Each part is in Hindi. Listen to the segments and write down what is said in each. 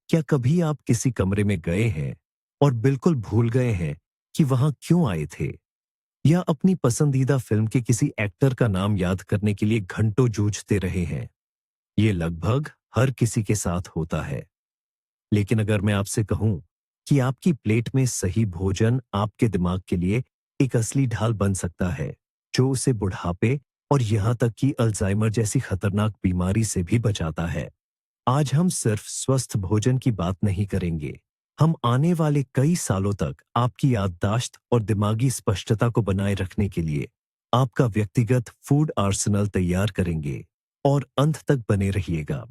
क्या कभी आप किसी कमरे में गए हैं और बिल्कुल भूल गए हैं कि वहां क्यों आए थे? या अपनी पसंदीदा फिल्म के किसी एक्टर का नाम याद करने के लिए घंटों जूझते रहे हैं? ये लगभग हर किसी के साथ होता है। लेकिन अगर मैं आपसे कहूं कि आपकी प्लेट में सही भोजन आपके दिमाग के लिए एक असली ढाल बन सकता है, जो उसे बुढ़ापे और यहां तक कि अल्जाइमर जैसी खतरनाक बीमारी से भी बचाता है। आज हम सिर्फ स्वस्थ भोजन की बात नहीं करेंगे। हम आने वाले कई सालों तक आपकी याददाश्त और दिमागी स्पष्टता को बनाए रखने के लिए आपका व्यक्तिगत फूड आर्सेनल तैयार करेंगे। और अंत तक बने रहिएगा,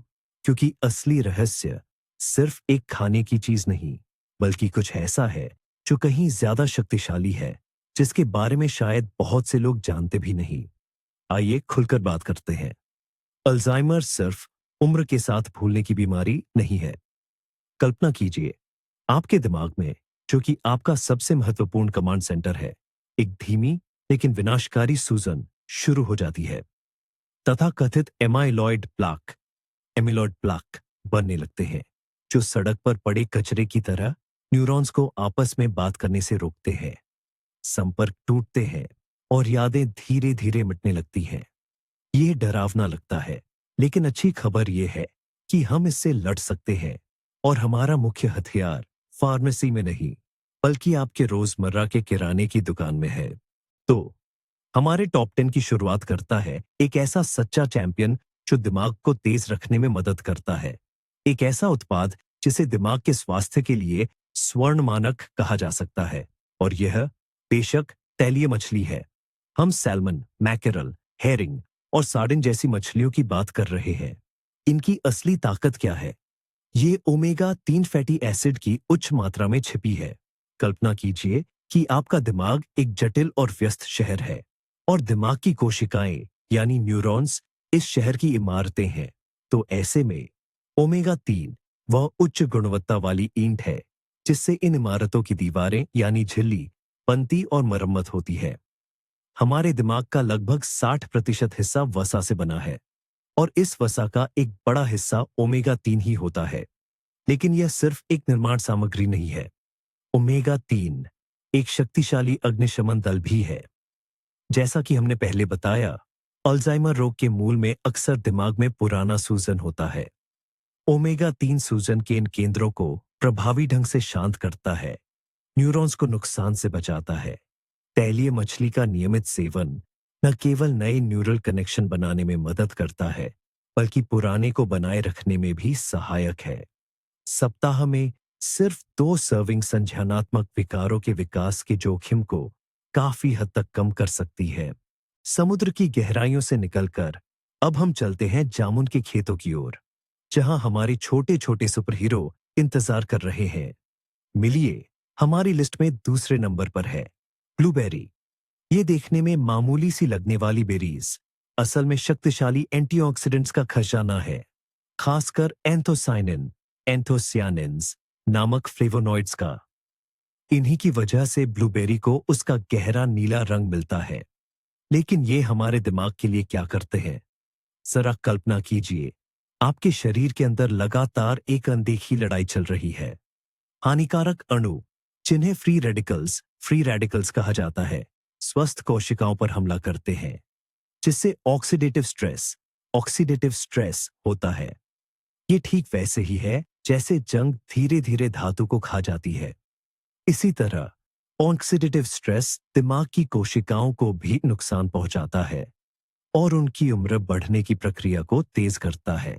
क्योंकि असली रहस्य सिर्फ एक खाने की चीज नहीं, बल्कि कुछ ऐसा है जो कहीं ज्यादा शक्तिशाली है, जिसके बारे में शायद बहुत से लोग जानते भी नहीं। आइए खुलकर बात करते हैं। अल्जाइमर सिर्फ उम्र के साथ भूलने की बीमारी नहीं है। कल्पना कीजिए, आपके दिमाग में, जो कि आपका सबसे महत्वपूर्ण कमांड सेंटर है, एक धीमी लेकिन विनाशकारी सूजन शुरू हो जाती है। तथाकथित एमिलॉइड प्लाक बनने लगते हैं, जो सड़क पर पड़े कचरे की तरह न्यूरॉन्स को आपस में बात करने से रोकते हैं। संपर्क टूटते हैं और यादें धीरे धीरे मिटने लगती हैं। यह डरावना लगता है, लेकिन अच्छी खबर यह है कि हम इससे लड़ सकते हैं। और हमारा मुख्य हथियार फार्मेसी में नहीं, बल्कि आपके रोजमर्रा के किराने की दुकान में है। तो हमारे टॉप 10 की शुरुआत करता है एक ऐसा सच्चा चैंपियन जो दिमाग को तेज रखने में मदद करता है। एक ऐसा उत्पाद जिसे दिमाग के स्वास्थ्य के लिए स्वर्ण मानक कहा जा सकता है। और यह बेशक तैलीय मछली है। हम सैल्मन, मैकेरल, हेरिंग और सार्डिन जैसी मछलियों की बात कर रहे हैं। इनकी असली ताकत क्या है? ये ओमेगा 3 फैटी एसिड की उच्च मात्रा में छिपी है। कल्पना कीजिए कि आपका दिमाग एक जटिल और व्यस्त शहर है, और दिमाग की कोशिकाएं यानी न्यूरॉन्स इस शहर की इमारतें हैं। तो ऐसे में ओमेगा 3 वह उच्च गुणवत्ता वाली ईंट है, जिससे इन इमारतों की दीवारें यानी झिल्ली बनती और मरम्मत होती है। हमारे दिमाग का लगभग 60% हिस्सा वसा से बना है, और इस वसा का एक बड़ा हिस्सा ओमेगा 3 ही होता है। लेकिन यह सिर्फ एक निर्माण सामग्री नहीं है। ओमेगा 3 एक शक्तिशाली अग्निशमन दल भी है। जैसा कि हमने पहले बताया, अल्जाइमर रोग के मूल में अक्सर दिमाग में पुराना सूजन होता है। ओमेगा 3 सूजन के इन केंद्रों को प्रभावी ढंग से शांत करता है, न्यूरॉन्स को नुकसान से बचाता है। तैलीय मछली का नियमित सेवन न केवल नए न्यूरल कनेक्शन बनाने में मदद करता है, बल्कि पुराने को बनाए रखने में भी सहायक है। सप्ताह में सिर्फ 2 सर्विंग संज्ञानात्मक विकारों के विकास के जोखिम को काफी हद तक कम कर सकती है। समुद्र की गहराइयों से निकलकर अब हम चलते हैं जामुन के खेतों की ओर, जहां हमारे छोटे छोटे सुपर हीरो इंतजार कर रहे हैं। मिलिए, हमारी लिस्ट में दूसरे नंबर पर है ब्लूबेरी। ये देखने में मामूली सी लगने वाली बेरीज असल में शक्तिशाली एंटीऑक्सीडेंट्स का खजाना है, खासकर एंथोसायनिन्स नामक फ्लेवोनॉइड्स का। इन्हीं की वजह से ब्लूबेरी को उसका गहरा नीला रंग मिलता है। लेकिन ये हमारे दिमाग के लिए क्या करते हैं? जरा कल्पना कीजिए, आपके शरीर के अंदर लगातार एक अनदेखी लड़ाई चल रही है। हानिकारक अणु, जिन्हें फ्री रेडिकल्स कहा जाता है, स्वस्थ कोशिकाओं पर हमला करते हैं, जिससे ऑक्सीडेटिव स्ट्रेस होता है। ये ठीक वैसे ही है जैसे जंग धीरे धीरे धातु को खा जाती है। इसी तरह ऑक्सीडेटिव स्ट्रेस दिमाग की कोशिकाओं को भी नुकसान पहुंचाता है और उनकी उम्र बढ़ने की प्रक्रिया को तेज करता है।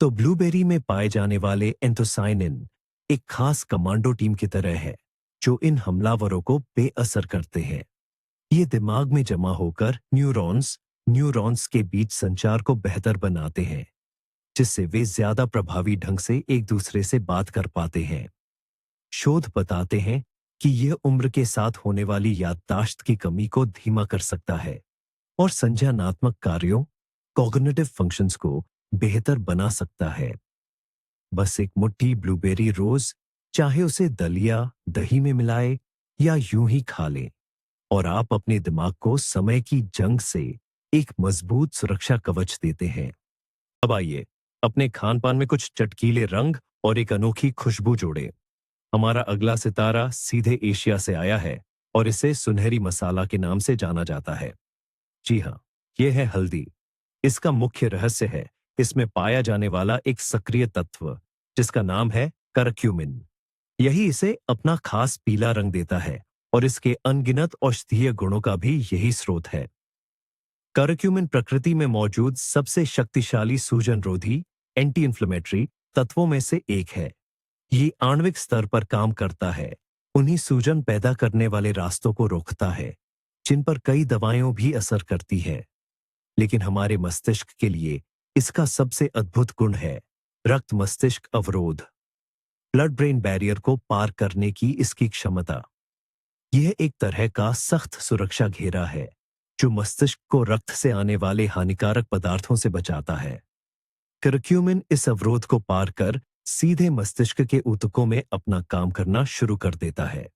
तो ब्लूबेरी में पाए जाने वाले एंथोसायनिन एक खास कमांडो टीम की तरह है, जो इन हमलावरों को बेअसर करते हैं। ये दिमाग में जमा होकर न्यूरॉन्स के बीच संचार को बेहतर बनाते हैं, जिससे वे ज्यादा प्रभावी ढंग से एक दूसरे से बात कर पाते हैं। शोध बताते हैं कि यह उम्र के साथ होने वाली याददाश्त की कमी को धीमा कर सकता है और संज्ञानात्मक कार्यों कॉग्निटिव फंक्शंस को बेहतर बना सकता है। बस एक मुट्ठी ब्लूबेरी रोज, चाहे उसे दलिया दही में मिलाए या यूं ही खा लें, और आप अपने दिमाग को समय की जंग से एक मजबूत सुरक्षा कवच देते हैं। अब आइए अपने खान पान में कुछ चटकीले रंग और एक अनोखी खुशबू जोड़े। हमारा अगला सितारा सीधे एशिया से आया है और इसे सुनहरी मसाला के नाम से जाना जाता है। जी हाँ, यह है हल्दी। इसका मुख्य रहस्य है इसमें पाया जाने वाला एक सक्रिय तत्व जिसका नाम है करक्यूमिन। यही इसे अपना खास पीला रंग देता है और इसके अनगिनत औषधीय गुणों का भी यही स्रोत है। करक्यूमिन प्रकृति में मौजूद सबसे शक्तिशाली सूजन रोधी एंटी इन्फ्लेमेटरी तत्वों में से एक है। ये आणविक स्तर पर काम करता है, उन्हीं सूजन पैदा करने वाले रास्तों को रोकता है जिन पर कई दवाएं भी असर करती है। लेकिन हमारे मस्तिष्क के लिए इसका सबसे अद्भुत गुण है रक्त मस्तिष्क अवरोध, ब्लड ब्रेन बैरियर को पार करने की इसकी क्षमता। यह एक तरह का सख्त सुरक्षा घेरा है जो मस्तिष्क को रक्त से आने वाले हानिकारक पदार्थों से बचाता है। करक्यूमिन इस अवरोध को पार कर सीधे मस्तिष्क के ऊतकों में अपना काम करना शुरू कर देता है।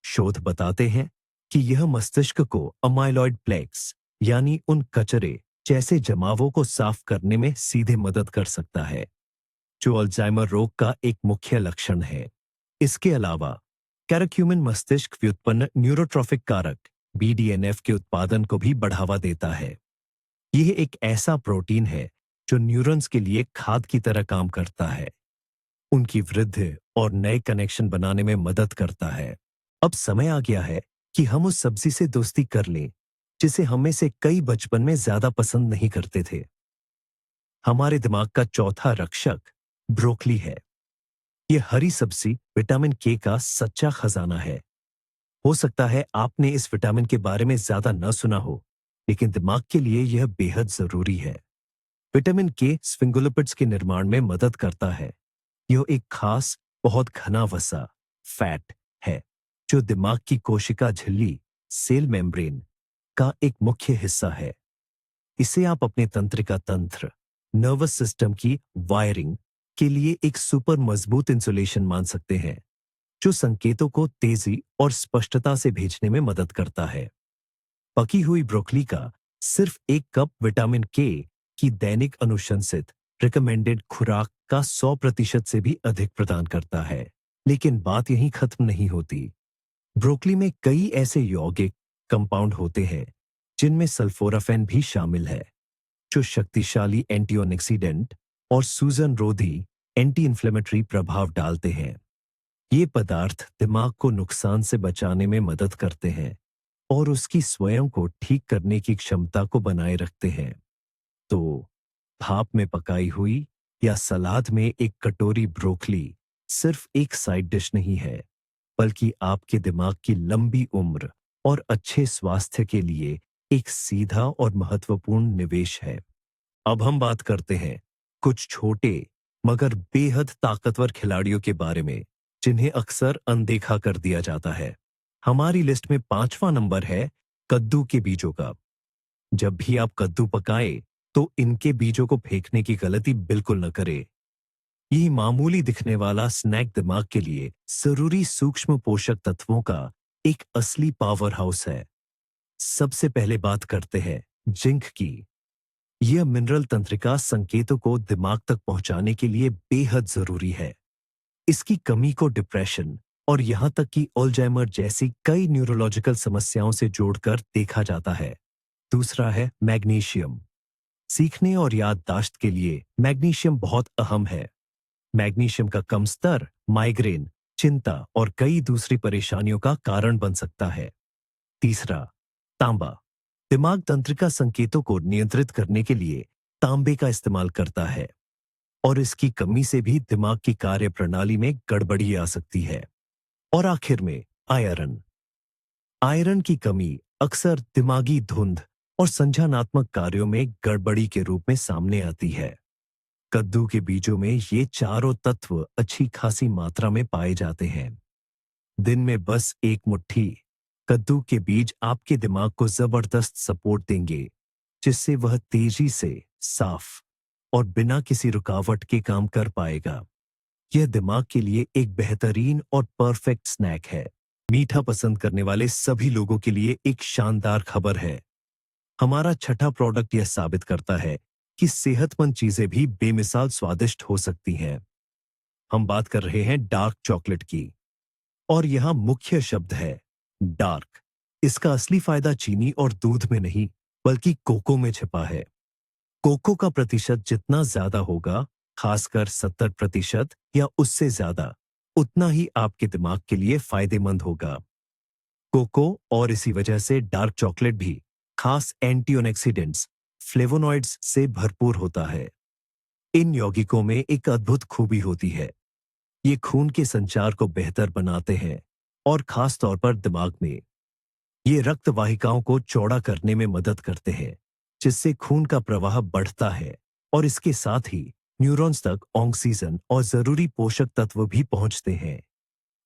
शोध बताते हैं कि यह मस्तिष्क को अमाइलॉइड प्लेक्स यानी उन कचरे जैसे जमावों को साफ करने में सीधे मदद कर सकता है जो अल्जाइमर रोग का एक मुख्य लक्षण है। इसके अलावा कैरक्यूमिन मस्तिष्क व्युत्पन्न न्यूरोट्रॉफिक कारक BDNF के उत्पादन को भी बढ़ावा देता है। यह एक ऐसा प्रोटीन है जो न्यूरॉन्स के लिए खाद की तरह काम करता है, उनकी वृद्धि और नए कनेक्शन बनाने में मदद करता है। अब समय आ गया है कि हम उस सब्जी से दोस्ती कर लें जिसे हम में से कई बचपन में ज्यादा पसंद नहीं करते थे। हमारे दिमाग का चौथा रक्षक ब्रोकली है। यह हरी सब्जी विटामिन के का सच्चा खजाना है। हो सकता है आपने इस विटामिन के बारे में ज्यादा न सुना हो, लेकिन दिमाग के लिए यह बेहद जरूरी है। विटामिन के स्फिंगोलिपिड्स के निर्माण में मदद करता है। यह एक खास बहुत घना वसा फैट है जो दिमाग की कोशिका झिल्ली सेल मेम्ब्रेन का एक मुख्य हिस्सा है। इसे आप अपने तंत्रिका तंत्र नर्वस सिस्टम की वायरिंग के लिए एक सुपर मजबूत इंसुलेशन मान सकते हैं जो संकेतों को तेजी और स्पष्टता से भेजने में मदद करता है। पकी हुई ब्रोकली का सिर्फ 1 कप विटामिन के की दैनिक अनुशंसित रिकमेंडेड खुराक का 100% से भी अधिक प्रदान करता है। लेकिन बात यहीं खत्म नहीं होती। ब्रोकली में कई ऐसे यौगिक कंपाउंड होते हैं जिनमें सल्फोराफेन भी शामिल है जो शक्तिशाली एंटीऑक्सीडेंट और सूजन रोधी एंटी इन्फ्लेमेटरी प्रभाव डालते हैं। ये पदार्थ दिमाग को नुकसान से बचाने में मदद करते हैं और उसकी स्वयं को ठीक करने की क्षमता को बनाए रखते हैं। तो भाप में पकाई हुई या सलाद में एक कटोरी ब्रोकली सिर्फ एक साइड डिश नहीं है, बल्कि आपके दिमाग की लंबी उम्र और अच्छे स्वास्थ्य के लिए एक सीधा और महत्वपूर्ण निवेश है। अब हम बात करते हैं कुछ छोटे मगर बेहद ताकतवर खिलाड़ियों के बारे में जिन्हें अक्सर अनदेखा कर दिया जाता है। हमारी लिस्ट में 5वां नंबर है कद्दू के बीजों का। जब भी आप कद्दू पकाएं तो इनके बीजों को फेंकने की गलती बिल्कुल न करें। ये मामूली दिखने वाला स्नैक दिमाग के लिए जरूरी सूक्ष्म पोषक तत्वों का एक असली पावर हाउस है। सबसे पहले बात करते हैं जिंक की। यह मिनरल तंत्रिका संकेतों को दिमाग तक पहुंचाने के लिए बेहद जरूरी है। इसकी कमी को डिप्रेशन और यहां तक कि अल्जाइमर जैसी कई न्यूरोलॉजिकल समस्याओं से जोड़कर देखा जाता है। दूसरा है मैग्नीशियम। सीखने और याददाश्त के लिए मैग्नीशियम बहुत अहम है। मैग्नीशियम का कम स्तर माइग्रेन, चिंता और कई दूसरी परेशानियों का कारण बन सकता है। तीसरा, तांबा। दिमाग तंत्रिका संकेतों को नियंत्रित करने के लिए तांबे का इस्तेमाल करता है और इसकी कमी से भी दिमाग की कार्य प्रणाली में गड़बड़ी आ सकती है। और आखिर में आयरन। आयरन की कमी अक्सर दिमागी धुंध और संज्ञानात्मक कार्यों में गड़बड़ी के रूप में सामने आती है। कद्दू के बीजों में ये चारों तत्व अच्छी खासी मात्रा में पाए जाते हैं। दिन में बस एक मुट्ठी कद्दू के बीज आपके दिमाग को जबरदस्त सपोर्ट देंगे जिससे वह तेजी से साफ और बिना किसी रुकावट के काम कर पाएगा। यह दिमाग के लिए एक बेहतरीन और परफेक्ट स्नैक है। मीठा पसंद करने वाले सभी लोगों के लिए एक शानदार खबर है। हमारा छठा प्रोडक्ट यह साबित करता है कि सेहतमंद चीजें भी बेमिसाल स्वादिष्ट हो सकती हैं। हम बात कर रहे हैं डार्क चॉकलेट की, और यहां मुख्य शब्द है डार्क। इसका असली फायदा चीनी और दूध में नहीं, बल्कि कोको में छिपा है। कोको का प्रतिशत जितना ज्यादा होगा, खासकर 70% या उससे ज्यादा, उतना ही आपके दिमाग के लिए फायदेमंद होगा। कोको और इसी वजह से डार्क चॉकलेट भी खास एंटीऑक्सीडेंट्स, फ्लेवोनॉइड्स से भरपूर होता है। इन यौगिकों में एक अद्भुत खूबी होती है। ये खून के संचार को बेहतर बनाते हैं, और खास तौर पर दिमाग में ये रक्त वाहिकाओं को चौड़ा करने में मदद करते हैं, जिससे खून का प्रवाह बढ़ता है, और इसके साथ ही न्यूरॉन्स तक ऑक्सीजन और जरूरी पोषक तत्व भी पहुंचते हैं।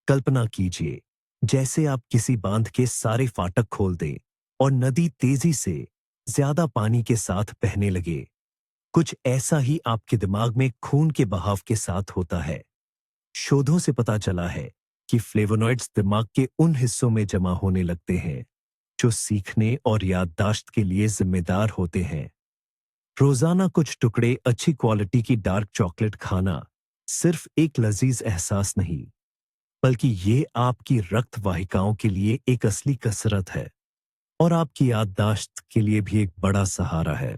कल्पना कीजिए, जैसे आप किसी बांध के सारे फाटक खोल दें और नदी तेजी से ज्यादा पानी के साथ बहने लगे। कुछ ऐसा ही आपके दिमाग में खून के बहाव के साथ होता है। शोधों से पता चला है कि फ्लेवोनॉइड्स दिमाग के उन हिस्सों में जमा होने लगते हैं जो सीखने और याददाश्त के लिए जिम्मेदार होते हैं। रोजाना कुछ टुकड़े अच्छी क्वालिटी की डार्क चॉकलेट खाना सिर्फ एक लजीज एहसास नहीं, बल्कि ये आपकी रक्त वाहिकाओं के लिए एक असली कसरत है, और आपकी याददाश्त के लिए भी एक बड़ा सहारा है।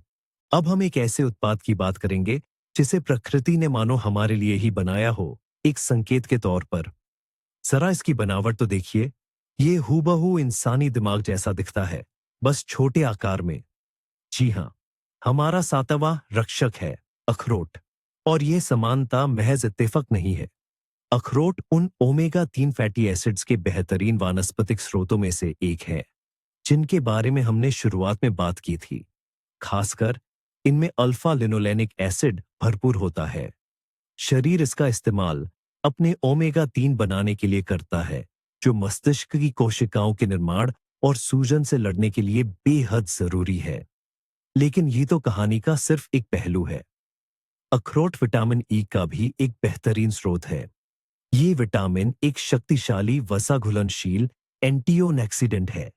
अब हम एक ऐसे उत्पाद की बात करेंगे जिसे प्रकृति ने मानो हमारे लिए ही बनाया हो, एक संकेत के तौर पर। जरा इसकी बनावट तो देखिए, ये हूबहू इंसानी दिमाग जैसा दिखता है, बस छोटे आकार में। जी हाँ, हमारा सातवां रक्षक है अखरोट। और यह समानता महज इत्तेफाक नहीं है। अखरोट उन ओमेगा 3 फैटी एसिड्स के बेहतरीन वानस्पतिक स्रोतों में से एक है, जिनके बारे में हमने शुरुआत में बात की थी। खासकर इनमें अल्फा लिनोलेनिक एसिड भरपूर होता है। शरीर इसका इस्तेमाल अपने ओमेगा 3 बनाने के लिए करता है, जो मस्तिष्क की कोशिकाओं के निर्माण और सूजन से लड़ने के लिए बेहद जरूरी है। लेकिन ये तो कहानी का सिर्फ एक पहलू है। अखरोट विटामिन ई का भी एक बेहतरीन स्रोत है। ये विटामिन एक शक्तिशाली वसा घुलनशील एंटीओक्सीडेंट है।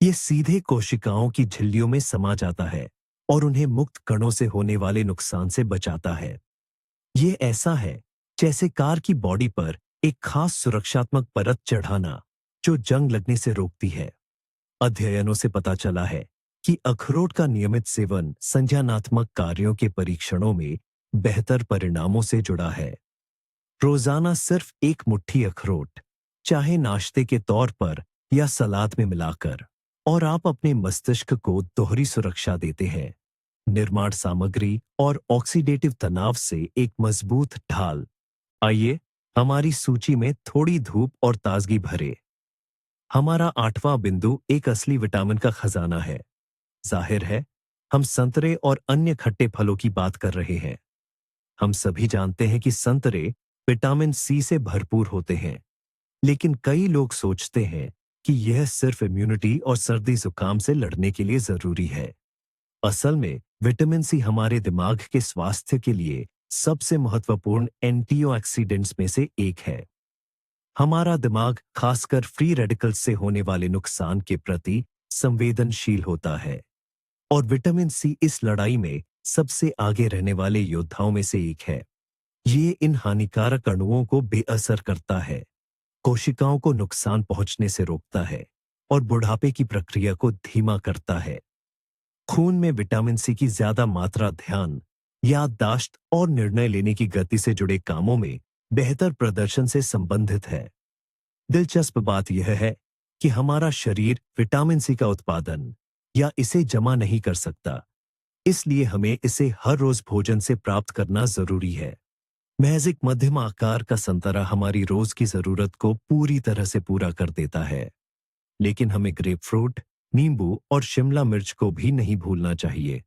ये सीधे कोशिकाओं की झिल्लियों में समा जाता है और उन्हें मुक्त कणों से होने वाले नुकसान से बचाता है। ये ऐसा है जैसे कार की बॉडी पर एक खास सुरक्षात्मक परत चढ़ाना, जो जंग लगने से रोकती है। अध्ययनों से पता चला है कि अखरोट का नियमित सेवन संज्ञानात्मक कार्यों के परीक्षणों में बेहतर परिणामों से जुड़ा है। रोजाना सिर्फ एक मुट्ठी अखरोट, चाहे नाश्ते के तौर पर या सलाद में मिलाकर, और आप अपने मस्तिष्क को दोहरी सुरक्षा देते हैं, निर्माण सामग्री और ऑक्सीडेटिव तनाव से एक मजबूत ढाल। आइए हमारी सूची में थोड़ी धूप और ताजगी भरे। हमारा 8वां बिंदु एक असली विटामिन का खजाना है। जाहिर है, हम संतरे और अन्य खट्टे फलों की बात कर रहे हैं। हम सभी जानते हैं कि संतरे विटामिन सी से भरपूर होते हैं, लेकिन कई लोग सोचते हैं कि यह सिर्फ इम्यूनिटी और सर्दी जुकाम से लड़ने के लिए जरूरी है। असल में विटामिन सी हमारे दिमाग के स्वास्थ्य के लिए सबसे महत्वपूर्ण एंटीऑक्सीडेंट्स में से एक है। हमारा दिमाग खासकर फ्री रेडिकल्स से होने वाले नुकसान के प्रति संवेदनशील होता है, और विटामिन सी इस लड़ाई में सबसे आगे रहने वाले योद्धाओं में से एक है। ये इन हानिकारक अणुओं को बेअसर करता है, कोशिकाओं को नुकसान पहुंचने से रोकता है, और बुढ़ापे की प्रक्रिया को धीमा करता है। खून में विटामिन सी की ज्यादा मात्रा ध्यान, याददाश्त और निर्णय लेने की गति से जुड़े कामों में बेहतर प्रदर्शन से संबंधित है। दिलचस्प बात यह है कि हमारा शरीर विटामिन सी का उत्पादन या इसे जमा नहीं कर सकता, इसलिए हमें इसे हर रोज भोजन से प्राप्त करना जरूरी है। महज एक मध्यम आकार का संतरा हमारी रोज की जरूरत को पूरी तरह से पूरा कर देता है, लेकिन हमें ग्रेपफ्रूट, नींबू और शिमला मिर्च को भी नहीं भूलना चाहिए।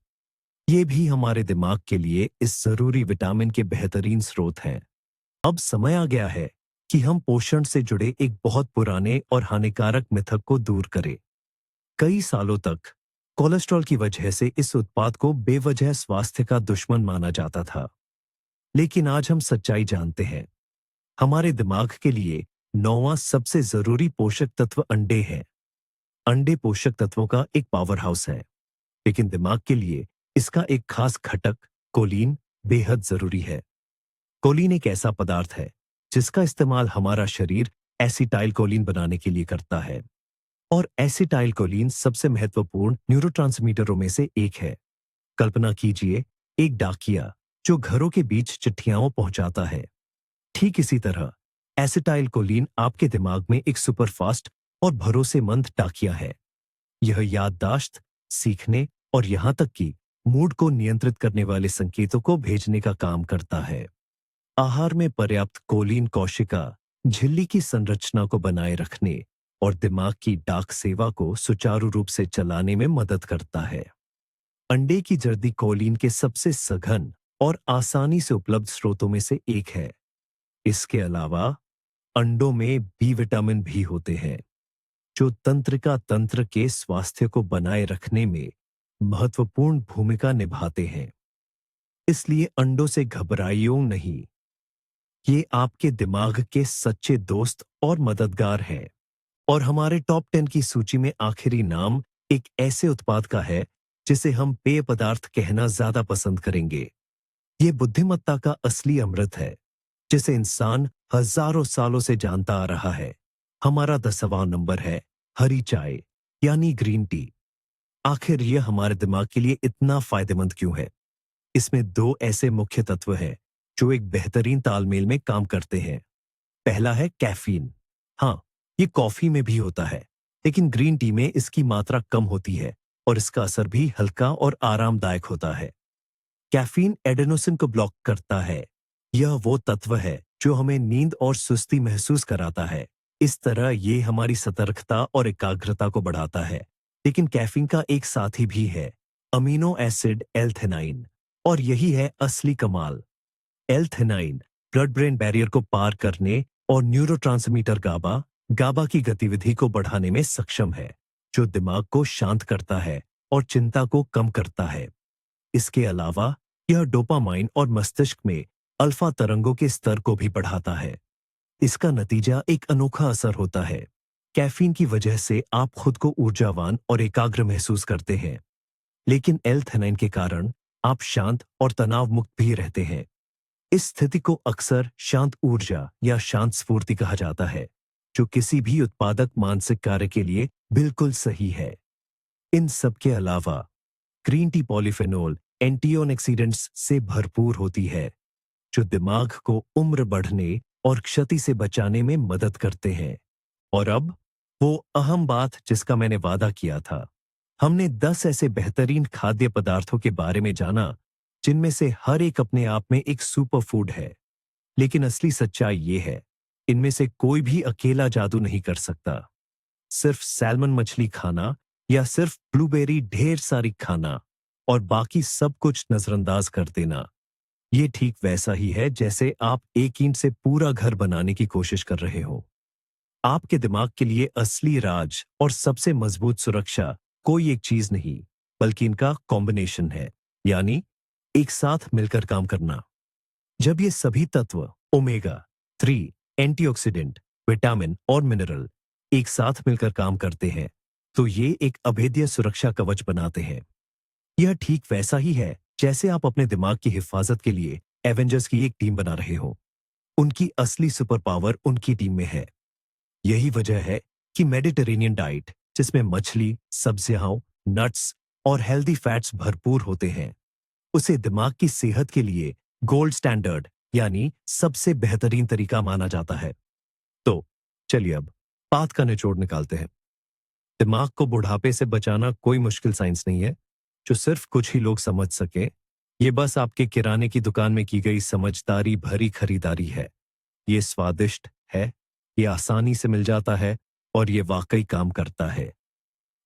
ये भी हमारे दिमाग के लिए इस जरूरी विटामिन के बेहतरीन स्रोत हैं। अब समय आ गया है कि हम पोषण से जुड़े एक बहुत पुराने और हानिकारक मिथक को दूर करें। कई सालों तक कोलेस्ट्रॉल की वजह से इस उत्पाद को बेवजह स्वास्थ्य का दुश्मन माना जाता था, लेकिन आज हम सच्चाई जानते हैं। हमारे दिमाग के लिए 9वां सबसे जरूरी पोषक तत्व अंडे हैं। अंडे पोषक तत्वों का एक पावर हाउस है, लेकिन दिमाग के लिए इसका एक खास घटक कोलीन बेहद जरूरी है। कोलीन एक ऐसा पदार्थ है जिसका इस्तेमाल हमारा शरीर एसिटाइल कोलीन बनाने के लिए करता है। और एसिटाइल कोलीन सबसे महत्वपूर्ण न्यूरोट्रांसमीटरों में से एक है। कल्पना कीजिए, एक डाकिया जो घरों के बीच चिट्ठियां पहुंचाता है। ठीक इसी तरह एसिटाइल कोलीन आपके दिमाग में एक सुपरफास्ट और भरोसेमंद डाकिया है। यह याददाश्त, सीखने और यहां तक कि मूड को नियंत्रित करने वाले संकेतों को भेजने का काम करता है। आहार में पर्याप्त कोलीन कोशिका झिल्ली की संरचना को बनाए रखने और दिमाग की डाक सेवा को सुचारू रूप से चलाने में मदद करता है। अंडे की जर्दी कोलीन के सबसे सघन और आसानी से उपलब्ध स्रोतों में से एक है। इसके अलावा अंडों में बी विटामिन भी होते हैं, जो तंत्रिका तंत्र के स्वास्थ्य को बनाए रखने में महत्वपूर्ण भूमिका निभाते हैं। इसलिए अंडों से घबराइयो नहीं, ये आपके दिमाग के सच्चे दोस्त और मददगार हैं। और हमारे टॉप 10 की सूची में आखिरी नाम एक ऐसे उत्पाद का है जिसे हम पेय पदार्थ कहना ज्यादा पसंद करेंगे। ये बुद्धिमत्ता का असली अमृत है, जिसे इंसान हजारों सालों से जानता आ रहा है। हमारा 10वां नंबर है हरी चाय, यानी ग्रीन टी। आखिर यह हमारे दिमाग के लिए इतना फायदेमंद क्यों है? इसमें दो ऐसे मुख्य तत्व हैं जो एक बेहतरीन तालमेल में काम करते हैं। पहला है कैफीन। हाँ, ये कॉफी में भी होता है, लेकिन ग्रीन टी में इसकी मात्रा कम होती है और इसका असर भी हल्का और आरामदायक होता है। कैफीन एडेनोसिन को ब्लॉक करता है। यह वो तत्व है जो हमें नींद और सुस्ती महसूस कराता है। इस तरह ये हमारी सतर्कता और एकाग्रता को बढ़ाता है। लेकिन कैफीन का एक साथी भी है, अमीनो एसिड एल-थेनाइन। और यही है असली कमाल। एल-थेनाइन ब्लड ब्रेन बैरियर को पार करने और न्यूरोट्रांसमीटर गाबा गाबा की गतिविधि को बढ़ाने में सक्षम है, जो दिमाग को शांत करता है और चिंता को कम करता है। इसके अलावा यह डोपामाइन और मस्तिष्क में अल्फा तरंगों के स्तर को भी बढ़ाता है। इसका नतीजा एक अनोखा असर होता है। कैफीन की वजह से आप खुद को ऊर्जावान और एकाग्र महसूस करते हैं, लेकिन एल-थेनाइन के कारण आप शांत और तनाव मुक्त भी रहते हैं। इस स्थिति को अक्सर शांत ऊर्जा या शांत स्फूर्ति कहा जाता है, जो किसी भी उत्पादक मानसिक कार्य के लिए बिल्कुल सही है। इन सब के अलावा ग्रीन टी पॉलीफेनोल एंटीऑक्सीडेंट्स से भरपूर होती है, जो दिमाग को उम्र बढ़ने और क्षति से बचाने में मदद करते हैं। और अब वो अहम बात जिसका मैंने वादा किया था। हमने 10 ऐसे बेहतरीन खाद्य पदार्थों के बारे में जाना जिनमें से हर एक अपने आप में एक सुपर फूड है। लेकिन असली सच्चाई ये है, इनमें से कोई भी अकेला जादू नहीं कर सकता। सिर्फ सैल्मन मछली खाना या सिर्फ ब्लूबेरी ढेर सारी खाना और बाकी सब कुछ नजरअंदाज कर देना, ये ठीक वैसा ही है जैसे आप एक ईंट से पूरा घर बनाने की कोशिश कर रहे हो। आपके दिमाग के लिए असली राज और सबसे मजबूत सुरक्षा कोई एक चीज नहीं, बल्कि इनका कॉम्बिनेशन है, यानी एक साथ मिलकर काम करना। जब ये सभी तत्व ओमेगा 3, एंटीऑक्सीडेंट, विटामिन और मिनरल एक साथ मिलकर काम करते हैं, तो ये एक अभेद्य सुरक्षा कवच बनाते हैं। यह ठीक वैसा ही है जैसे आप अपने दिमाग की हिफाजत के लिए एवेंजर्स की एक टीम बना रहे हो। उनकी असली सुपर पावर उनकी टीम में है। यही वजह है कि मेडिटेरेनियन डाइट, जिसमें मछली, सब्जियां, नट्स और हेल्दी फैट्स भरपूर होते हैं, उसे दिमाग की सेहत के लिए गोल्ड स्टैंडर्ड यानी सबसे बेहतरीन तरीका माना जाता है। तो चलिए अब बात का निचोड़ निकालते हैं। दिमाग को बुढ़ापे से बचाना कोई मुश्किल साइंस नहीं है, जो सिर्फ कुछ ही लोग समझ सके। ये बस आपके किराने की दुकान में की गई समझदारी भरी खरीदारी है। ये स्वादिष्ट है, ये आसानी से मिल जाता है और ये वाकई काम करता है।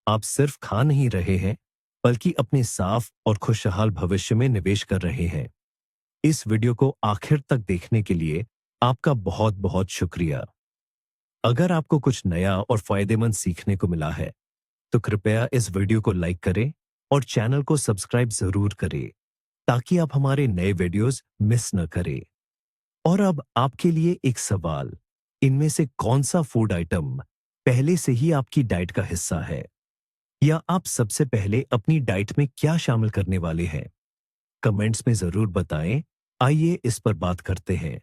आप सिर्फ खा नहीं रहे हैं, बल्कि अपने साफ और खुशहाल भविष्य में निवेश कर रहे हैं। इस वीडियो को आखिर तक देखने के लिए आपका बहुत बहुत शुक्रिया। अगर आपको कुछ नया और फायदेमंद सीखने को मिला है, तो कृपया इस वीडियो को लाइक करें और चैनल को सब्सक्राइब जरूर करें, ताकि आप हमारे नए वीडियोस मिस न करें। और अब आपके लिए एक सवाल, इनमें से कौन सा फूड आइटम पहले से ही आपकी डाइट का हिस्सा है? या आप सबसे पहले अपनी डाइट में क्या शामिल करने वाले हैं? कमेंट्स में ज़रूर बताएं। आइए इस पर बात करते हैं।